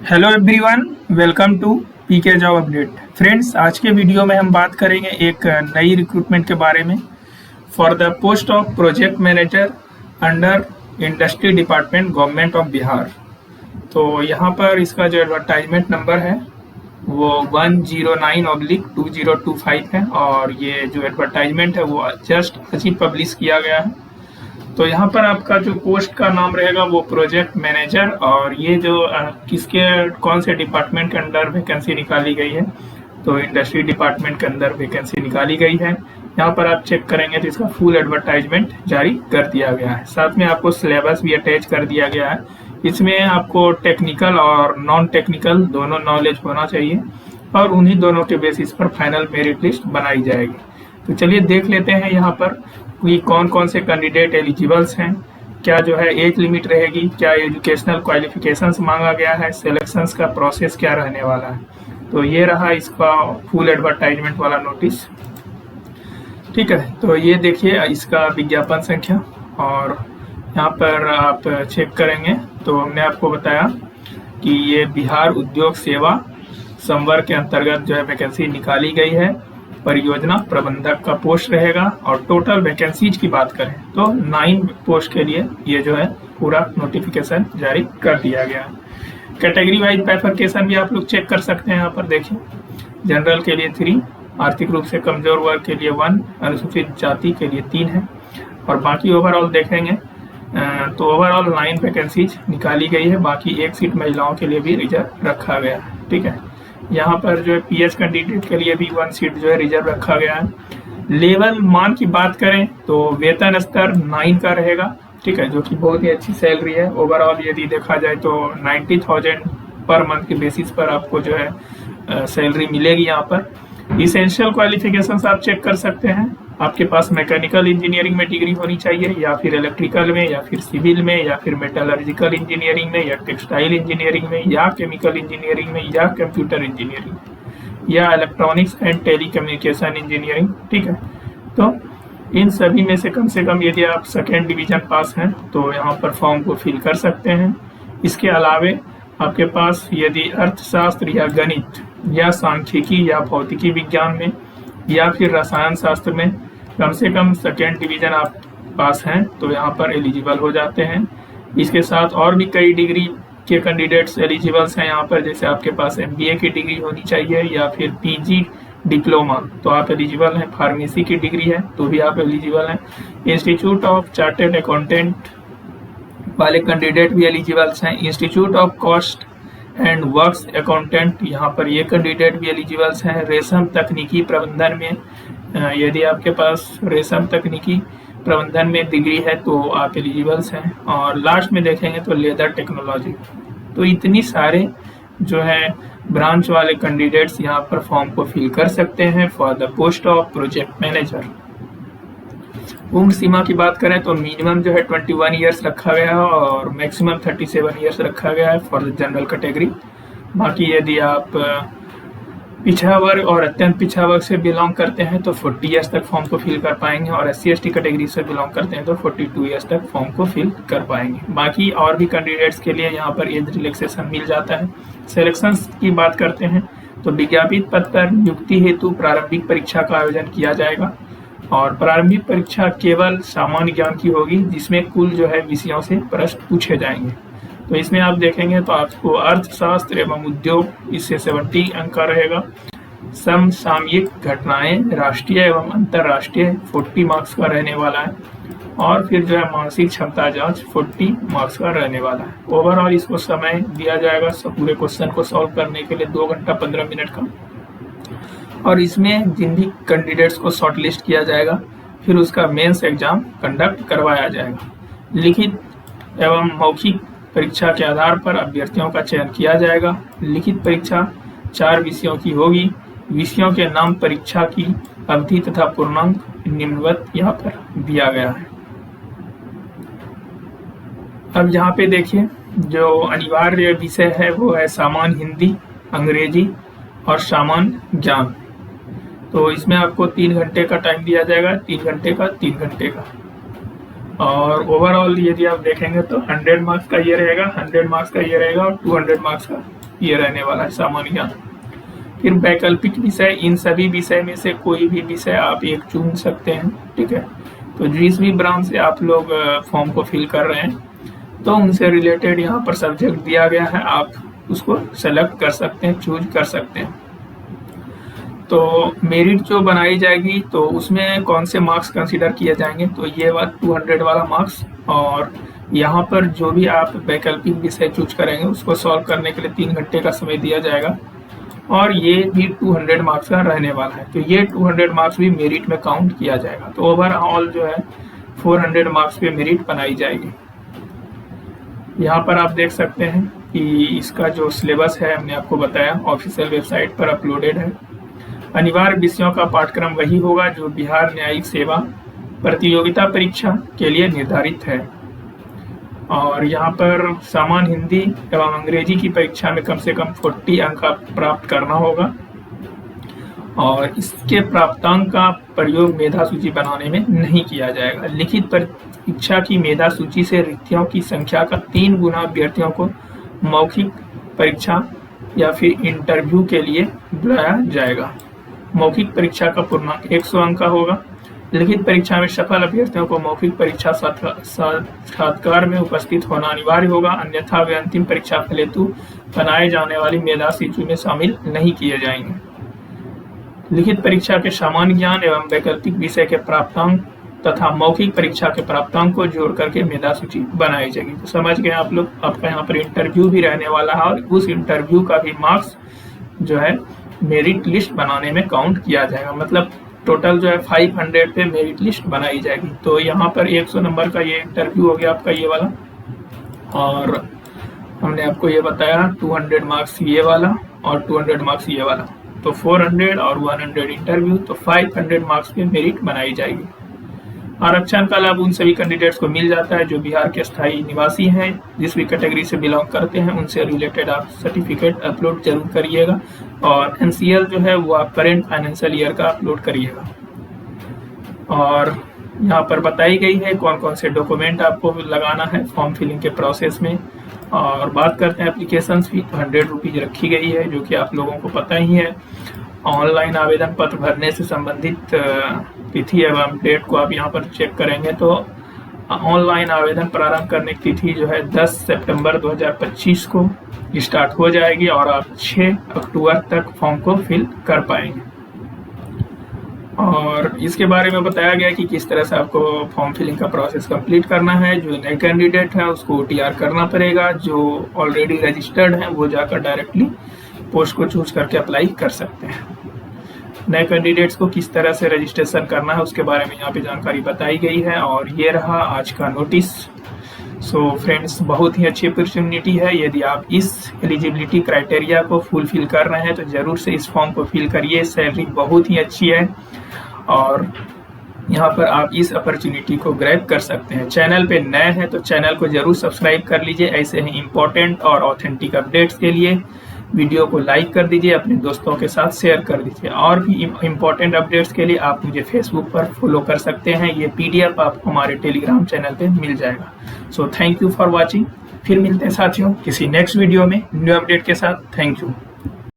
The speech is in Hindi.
Hello everyone, welcome to PK job update. Friends, आज के वीडियो में हम बात करेंगे एक नई रिक्रूटमेंट के बारे में for the post of project manager under industry department government of Bihar. तो यहाँ पर इसका जो एडवर्टाइजमेंट नंबर है वो 109/2025 है और ये जो एडवर्टाइजमेंट है वो जस्ट आज ही पब्लिश किया गया है। तो यहाँ पर आपका जो पोस्ट का नाम रहेगा वो प्रोजेक्ट मैनेजर, और ये जो किसके कौन से डिपार्टमेंट के अंदर वैकेंसी निकाली गई है, तो इंडस्ट्री डिपार्टमेंट के अंदर वैकेंसी निकाली गई है। यहाँ पर आप चेक करेंगे तो इसका फुल एडवर्टाइजमेंट जारी कर दिया गया है। साथ में आपको सिलेबस भी अटैच कर दिया गया है। इसमें आपको टेक्निकल और नॉन टेक्निकल दोनों नॉलेज होना चाहिए और उन्हीं दोनों के बेसिस पर फाइनल मेरिट लिस्ट बनाई जाएगी। तो चलिए देख लेते हैं यहाँ पर कि कौन कौन से कैंडिडेट एलिजिबल्स हैं, क्या जो है एज लिमिट रहेगी, क्या एजुकेशनल क्वालिफिकेशंस मांगा गया है, सिलेक्शंस का प्रोसेस क्या रहने वाला है। तो ये रहा इसका फुल एडवर्टाइजमेंट वाला नोटिस। ठीक है, तो ये देखिए इसका विज्ञापन संख्या, और यहाँ पर आप चेक करेंगे तो हमने आपको बताया कि ये बिहार उद्योग सेवा संवर्ग के अंतर्गत जो है वैकेंसी निकाली गई है। परियोजना प्रबंधक का पोस्ट रहेगा, और टोटल वैकेंसीज की बात करें तो 9 पोस्ट के लिए ये जो है पूरा नोटिफिकेशन जारी कर दिया गया है। कैटेगरी वाइज बाइफरकेशन भी आप लोग चेक कर सकते हैं। यहाँ पर देखिए, जनरल के लिए 3, आर्थिक रूप से कमजोर वर्ग के लिए 1, अनुसूचित जाति के लिए 3 है, और बाकी ओवरऑल देखेंगे तो ओवरऑल 9 वैकेंसीज निकाली गई है। बाकी 1 सीट महिलाओं के लिए भी रिजर्व रखा गया है। ठीक है, यहाँ पर जो है पीएच कैंडिडेट के लिए भी 1 सीट जो है रिजर्व रखा गया है। लेवल मान की बात करें तो वेतन स्तर 9 का रहेगा। ठीक है, जो कि बहुत ही अच्छी सैलरी है। ओवरऑल यदि देखा जाए तो 90,000 पर मंथ के बेसिस पर आपको जो है सैलरी मिलेगी। यहाँ पर इसेंशियल क्वालिफिकेशंस आप चेक कर सकते हैं। आपके पास मैकेनिकल इंजीनियरिंग में डिग्री होनी चाहिए, या फिर इलेक्ट्रिकल में, या फिर सिविल में, या फिर मेटलर्जिकल इंजीनियरिंग में, या टेक्सटाइल इंजीनियरिंग में, या केमिकल इंजीनियरिंग में, या कंप्यूटर इंजीनियरिंग में, या इलेक्ट्रॉनिक्स एंड टेलीकम्युनिकेशन इंजीनियरिंग। ठीक है, तो इन सभी में से कम यदि आप 2nd डिवीजन पास हैं तो यहाँ पर फॉर्म को फिल कर सकते हैं। इसके अलावे आपके पास यदि अर्थशास्त्र या गणित या सांख्यिकी या भौतिकी विज्ञान में या फिर रसायन शास्त्र में कम से कम 2nd डिवीजन आप पास हैं तो यहाँ पर एलिजिबल हो जाते हैं। इसके साथ और भी कई डिग्री के कैंडिडेट्स एलिजिबल्स हैं यहाँ पर, जैसे आपके पास एमबीए की डिग्री होनी चाहिए या फिर पीजी डिप्लोमा, तो आप एलिजिबल हैं। फार्मेसी की डिग्री है तो भी आप एलिजिबल हैं। इंस्टीट्यूट ऑफ चार्टेड अकाउंटेंट वाले कैंडिडेट भी एलिजिबल्स हैं। Institute of cost and works accountant, यहाँ पर ये कैंडिडेट भी एलिजिबल्स हैं। रेशम तकनीकी प्रबंधन में यदि आपके पास रेशम तकनीकी प्रबंधन में डिग्री है तो आप एलिजिबल्स हैं। और लास्ट में देखेंगे तो लेदर टेक्नोलॉजी। तो इतनी सारे जो है ब्रांच वाले कैंडिडेट्स यहाँ पर फॉर्म को फिल कर सकते हैं for the post of project manager. उम्र सीमा की बात करें तो मिनिमम जो है 21 ईयर्स रखा गया है और मैक्सिमम 37 ईयर्स रखा गया है फॉर द जनरल कैटेगरी। बाकी यदि आप पिछड़ा वर्ग और अत्यंत पिछड़ा वर्ग से बिलोंग करते हैं तो 40 ईयर्स तक फॉर्म को फिल कर पाएंगे, और SC/ST कैटेगरी से बिलोंग करते हैं तो 42 ईयर्स तक फॉर्म को फिल कर पाएंगे। बाकी और भी कैंडिडेट्स के लिए यहाँ पर एज रिलैक्सेशन मिल जाता है। सिलेक्शंस की बात करते हैं तो विज्ञापित पद पर नियुक्ति हेतु प्रारंभिक परीक्षा का आयोजन किया जाएगा, और प्रारंभिक परीक्षा केवल सामान्य ज्ञान की होगी, जिसमें कुल जो है विषयों से प्रश्न पूछे जाएंगे। तो इसमें आप देखेंगे तो आपको अर्थशास्त्र एवं उद्योग इससे 70 अंक का रहेगा। समसामयिक घटनाएं राष्ट्रीय एवं अंतर्राष्ट्रीय 40 मार्क्स का रहने वाला है, और फिर जो है मानसिक क्षमता जांच 40 मार्क्स का रहने वाला है। ओवरऑल इसको समय दिया जाएगा पूरे क्वेश्चन को सॉल्व करने के लिए 2 घंटा 15 मिनट का, और इसमें जिन भी कैंडिडेट्स को शॉर्टलिस्ट किया जाएगा फिर उसका मेंस एग्जाम कंडक्ट करवाया जाएगा। लिखित एवं मौखिक परीक्षा के आधार पर अभ्यर्थियों का चयन किया जाएगा। लिखित परीक्षा 4 विषयों की होगी। विषयों के नाम, परीक्षा की अवधि तथा पूर्णांक निम्नवत यहाँ पर दिया गया है। अब यहाँ पे देखिए, जो अनिवार्य विषय है वो है सामान्य हिंदी, अंग्रेजी और सामान्य ज्ञान। तो इसमें आपको 3 घंटे का टाइम दिया जाएगा, 3 घंटे का, 3 घंटे का। और ओवरऑल यदि आप देखेंगे तो 100 मार्क्स का ये रहेगा, 100 मार्क्स का ये रहेगा और 200 मार्क्स का ये रहने वाला है सामान्य ज्ञान। फिर वैकल्पिक विषय, इन सभी विषय में से कोई भी विषय आप एक चुन सकते हैं, ठीक है। तो जिस भी ब्रांच से आप लोग फॉर्म को फिल कर रहे हैं तो उनसे रिलेटेड यहाँ पर सब्जेक्ट दिया गया है, आप उसको सेलेक्ट कर सकते हैं, चूज कर सकते हैं। तो मेरिट जो बनाई जाएगी तो उसमें कौन से मार्क्स कंसीडर किए जाएंगे, तो ये बात 200 वाला मार्क्स, और यहाँ पर जो भी आप वैकल्पिक विषय चूज करेंगे उसको सॉल्व करने के लिए 3 घंटे का समय दिया जाएगा, और ये भी 200 मार्क्स का रहने वाला है। तो ये 200 मार्क्स भी मेरिट में काउंट किया जाएगा। तो ओवरऑल जो है 400 मार्क्स पे मेरिट बनाई जाएगी। यहाँ पर आप देख सकते हैं कि इसका जो सिलेबस है हमने आपको बताया, ऑफिशियल वेबसाइट पर अपलोडेड है। अनिवार्य विषयों का पाठ्यक्रम वही होगा जो बिहार न्यायिक सेवा प्रतियोगिता परीक्षा के लिए निर्धारित है, और यहाँ पर सामान्य हिंदी एवं अंग्रेजी की परीक्षा में कम से कम 40 अंक प्राप्त करना होगा, और इसके प्राप्तांक का प्रयोग मेधा सूची बनाने में नहीं किया जाएगा। लिखित परीक्षा की मेधा सूची से रिक्तियों की संख्या का 3 गुना अभ्यर्थियों को मौखिक परीक्षा या फिर इंटरव्यू के लिए बुलाया जाएगा। मौखिक परीक्षा का पूर्णांक 100 अंक का होगा। लिखित परीक्षा में सफल अभ्यर्थियों को मौखिक परीक्षा साक्षात्कार में उपस्थित होना अनिवार्य होगा, अन्यथा वे अंतिम परीक्षा फल हेतु बनाए जाने वाली मेधा सूची में शामिल नहीं किए जाएंगे। लिखित परीक्षा के सामान्य ज्ञान एवं वैकल्पिक विषय के प्राप्तांक तथा मौखिक परीक्षा के प्राप्तांक को जोड़ करके मेधा सूची बनाई जाएगी। तो समझ गए आप लोग, आपका यहाँ पर इंटरव्यू भी रहने वाला है, और उस इंटरव्यू का भी मार्क्स जो है मेरिट लिस्ट बनाने में काउंट किया जाएगा। मतलब टोटल जो है 500 पे मेरिट लिस्ट बनाई जाएगी। तो यहाँ पर 100 नंबर का ये इंटरव्यू हो गया आपका ये वाला, और हमने आपको ये बताया 200 मार्क्स ये वाला और 200 मार्क्स ये वाला। तो 400 और 100 इंटरव्यू, तो 500 मार्क्स पे मेरिट बनाई जाएगी। आरक्षण का लाभ उन सभी कैंडिडेट्स को मिल जाता है जो बिहार के स्थायी निवासी हैं। जिस भी कैटेगरी से बिलोंग करते हैं उनसे रिलेटेड आप सर्टिफिकेट अपलोड जरूर करिएगा, और एनसीएल जो है वो आप करेंट फाइनेंशियल ईयर का अपलोड करिएगा। और यहाँ पर बताई गई है कौन कौन से डॉक्यूमेंट आपको लगाना है फॉर्म फिलिंग के प्रोसेस में। और बात करते हैं एप्लीकेशन फी, तो 100 रुपीज़ रखी गई है, जो कि आप लोगों को पता ही है। ऑनलाइन आवेदन पत्र भरने से संबंधित तिथि एवं डेट को आप यहाँ पर चेक करेंगे तो ऑनलाइन आवेदन प्रारंभ करने की तिथि जो है 10 सितंबर 2025 को स्टार्ट हो जाएगी, और आप 6 अक्टूबर तक फॉर्म को फिल कर पाएंगे। और इसके बारे में बताया गया कि किस तरह से आपको फॉर्म फिलिंग का प्रोसेस कंप्लीट करना है। जो नए कैंडिडेट है उसको OTR करना पड़ेगा, जो ऑलरेडी रजिस्टर्ड है वो जाकर डायरेक्टली पोस्ट को चूज करके अप्लाई कर सकते हैं। नए कैंडिडेट्स को किस तरह से रजिस्ट्रेशन करना है उसके बारे में यहाँ पे जानकारी बताई गई है, और ये रहा आज का नोटिस। सो फ्रेंड्स, बहुत ही अच्छी अपॉर्चुनिटी है। यदि आप इस एलिजिबिलिटी क्राइटेरिया को फुलफिल कर रहे हैं तो जरूर से इस फॉर्म को फिल करिए। सैलरी बहुत ही अच्छी है, और यहाँ पर आप इस अपॉर्चुनिटी को ग्रैब कर सकते हैं। चैनल पे नए हैं तो चैनल को जरूर सब्सक्राइब कर लीजिए। ऐसे ही इम्पोर्टेंट और ऑथेंटिक अपडेट्स के लिए वीडियो को लाइक कर दीजिए, अपने दोस्तों के साथ शेयर कर दीजिए। और भी इम्पोर्टेंट अपडेट्स के लिए आप मुझे फेसबुक पर फॉलो कर सकते हैं। ये PDF आपको हमारे टेलीग्राम चैनल पे मिल जाएगा। So thank you for watching. फिर मिलते हैं साथियों किसी नेक्स्ट वीडियो में न्यू अपडेट के साथ। Thank you.